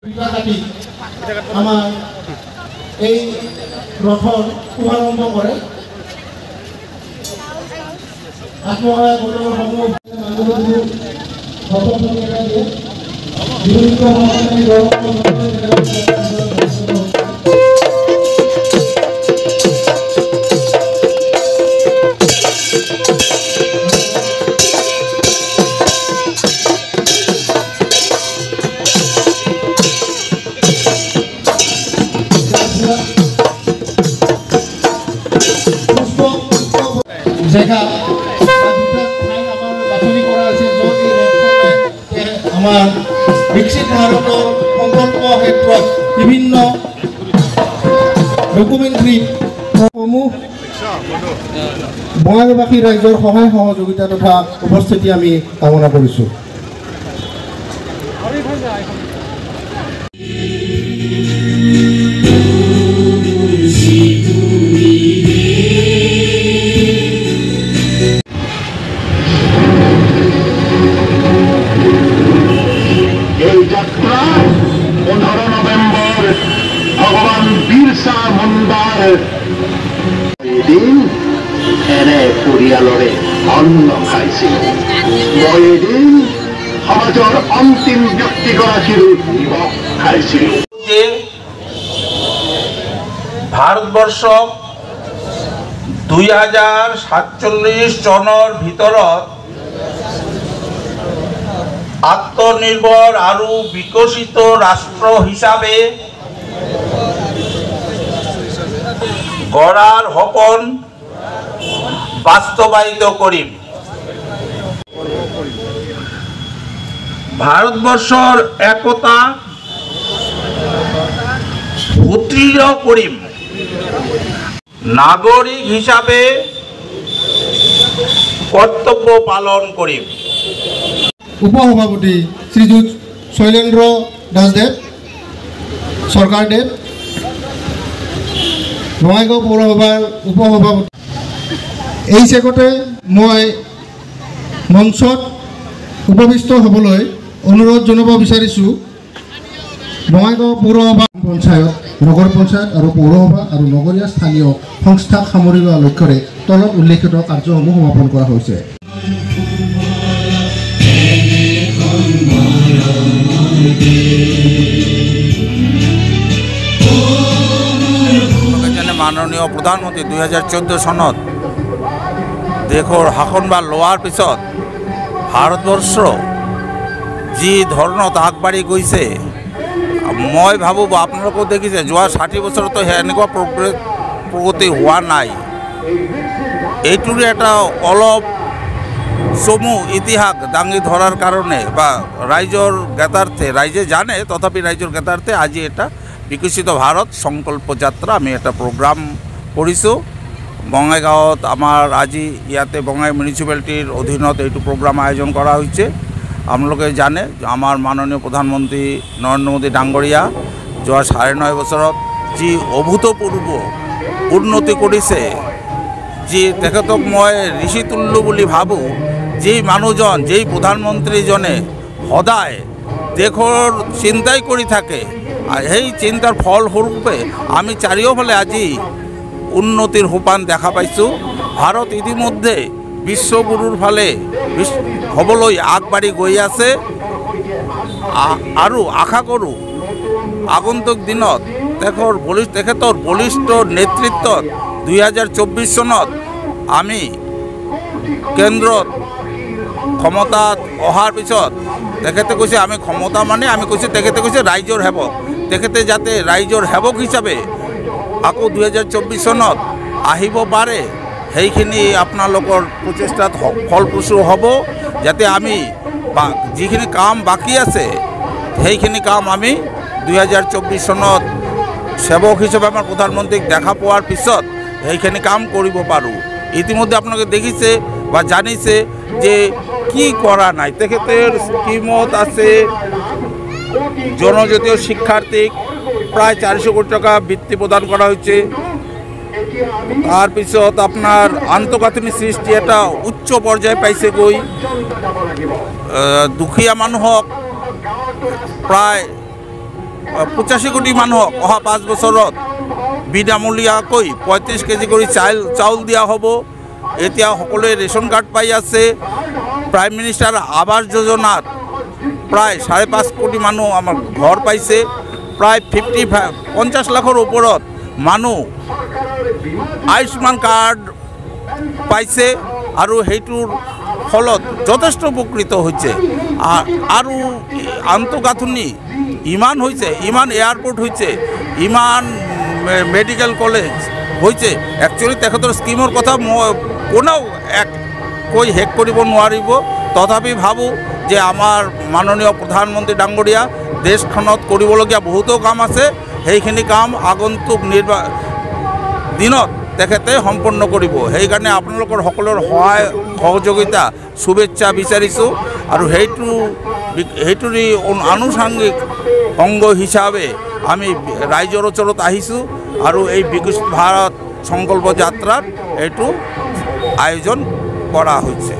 আমাৰ এই ৰথৰ শুভাৰম্ভ কৰে। আত্মসহায়ক গোটসমূহ জেগা বাছনি কৰা হৈছে য'ত আমাৰ বিকশিত ভাৰতৰ সংকল্প ক্ষেত্ৰত বিভিন্ন ডকুমেণ্টাৰীসমূহ বঙাইগাঁওবাসী ৰাইজৰ সহায় সহযোগিতা তথা উপস্থিতি আমি কামনা কৰিছোঁ। ভগৱান বিৰছা মুণ্ডাৰ এদিন এনে পৰিয়ালৰে অন্ন খাইছিলোঁ। মই এদিন সমাজৰ অন্তিম ব্যক্তিগৰাকীৰ নিমখ খাইছিলোঁ। ভাৰতবৰ্ষ 2047 চনৰ ভিতৰত আত্মনিৰ্ভৰ আৰু বিকশিত ৰাষ্ট্ৰ হিচাপে গঢ়াৰ সপোন বাস্তৱায়িত কৰিম। ভাৰতবৰ্ষৰ একতা সুদৃঢ় কৰিম। নাগৰিক হিচাপে কৰ্তব্য পালন কৰিম। উপসভাপতি শ্ৰীযুত শৈলেন্দ্ৰ দাসদেৱ চৰকাৰদেৱ, বঙাইগাঁও পৌৰসভাৰ উপসভাপতি। এই চেগতে মই মঞ্চত উপবিষ্ট হ'বলৈ অনুৰোধ জনাব বিচাৰিছোঁ বঙাইগাঁও পৌৰসভা, পঞ্চায়ত, নগৰ পঞ্চায়ত আৰু পৌৰসভা আৰু নগৰীয়া স্থানীয় সংস্থাক সামৰি লোৱা লক্ষ্যৰে তলত উল্লেখিত কাৰ্যসমূহ সমাপন কৰা হৈছে। মাননীয় প্ৰধানমন্ত্ৰী 2014 চনত দেশৰ শাসনভাৰ লোৱাৰ পিছত ভাৰতবৰ্ষ যি ধৰণত আগবাঢ়ি গৈছে, মই ভাবোঁ আপোনালোকেও দেখিছে যোৱা 60 বছৰতো এনেকুৱা প্ৰগতি হোৱা নাই। এইটোৰে এটা অলপ চমু ইতিহাস দাঙি ধৰাৰ কাৰণে বা ৰাইজৰ জ্ঞাতাৰ্থে, ৰাইজে জানে তথাপি ৰাইজৰ জ্ঞাতাৰ্থে আজি এটা বিকশিত ভাৰত সংকল্প যাত্ৰা আমি এটা প্ৰগ্ৰাম কৰিছোঁ বঙাইগাঁৱত। আমাৰ আজি ইয়াতে বঙাই মিউনিচিপালিটিৰ অধীনত এইটো প্ৰগ্ৰাম আয়োজন কৰা হৈছে। আপোনালোকে জানে আমাৰ মাননীয় প্ৰধানমন্ত্ৰী নৰেন্দ্ৰ মোদী ডাঙৰীয়া যোৱা 9.5 বছৰত যি অভূতপূৰ্ব উন্নতি কৰিছে, যি তেখেতক মই ঋষি তুল্য বুলি ভাবোঁ। যেই মানুহজন, যেই প্ৰধানমন্ত্ৰীজনে সদায় দেশৰ চিন্তাই কৰি থাকে, সেই চিন্তাৰ ফলস্বৰূপে আমি চাৰিওফালে আজি উন্নতিৰ সোপান দেখা পাইছোঁ। ভাৰত ইতিমধ্যে বিশ্বগুৰুৰ ফালে হ'বলৈ আগবাঢ়ি গৈ আছে আৰু আশা কৰোঁ আগন্তুক দিনত তেখেতৰ বলিষ্ঠ নেতৃত্বত 2024 চনত আমি কেন্দ্ৰত ক্ষমতাত অহাৰ পিছত তেখেতে কৈছে আমি ক্ষমতা মানে আমি কৈছোঁ, তেখেতে কৈছে ৰাইজৰ সেৱক। তেখেতে যাতে ৰাইজৰ সেৱক হিচাপে আকৌ 2024 চনত আহিব পাৰে, সেইখিনি আপোনালোকৰ প্ৰচেষ্টাত ফলপ্ৰসূ হ'ব, যাতে আমি যিখিনি কাম বাকী আছে সেইখিনি কাম আমি 2024 চনত সেৱক হিচাপে আমাৰ প্ৰধানমন্ত্ৰীক দেখা পোৱাৰ পিছত সেইখিনি কাম কৰিব পাৰোঁ। ইতিমধ্যে আপোনালোকে দেখিছে বা জানিছে যে কি কৰা নাই। তেখেতৰ স্কিমত আছে জনজাতীয় শিক্ষাৰ্থীক প্ৰায় 400 কোটি টাকা বৃত্তি প্ৰদান কৰা হৈছে। তাৰপিছত আপোনাৰ আন্তঃগাঁথনি সৃষ্টি এটা উচ্চ পৰ্যায় পাইছেগৈ। দুখীয়া মানুহক প্ৰায় 85 কোটি মানুহক অহা 5 বছৰত বিনামূলীয়াকৈ 35 কেজি কৰি চাউল দিয়া হ'ব। এতিয়া সকলোৱে ৰেচন কাৰ্ড পাই আছে। প্ৰাইম মিনিষ্টাৰ আৱাস যোজনাত প্ৰায় 5.5 কোটি মানুহ আমাৰ ঘৰ পাইছে। প্ৰায় 50 লাখৰ ওপৰত মানুহ আয়ুষ্মান কাৰ্ড পাইছে আৰু সেইটোৰ ফলত যথেষ্ট উপকৃত হৈছে। আৰু আন্তঃগাঁথনি ইমান হৈছে, ইমান এয়াৰপোৰ্ট হৈছে, ইমান মেডিকেল কলেজ হৈছে। একচুৱেলি তেখেতৰ স্কিমৰ কথা মই কোনেও কৈ শেষ কৰিব নোৱাৰিব। তথাপি ভাবোঁ যে আমাৰ মাননীয় প্ৰধানমন্ত্ৰী ডাঙৰীয়া দেশখনত কৰিবলগীয়া বহুতো কাম আছে। সেইখিনি কাম আগন্তুক দিনত তেখেতে সম্পন্ন কৰিব। সেইকাৰণে আপোনালোকৰ সকলোৰ সহায় সহযোগিতা শুভেচ্ছা বিচাৰিছোঁ। আৰু সেইটোৰে আনুষাংগিক অংগ হিচাপে আমি ৰাইজৰ ওচৰত আহিছোঁ আৰু এই বিকশিত ভাৰত সংকল্প যাত্ৰাত এইটো আয়োজন কৰা হৈছে।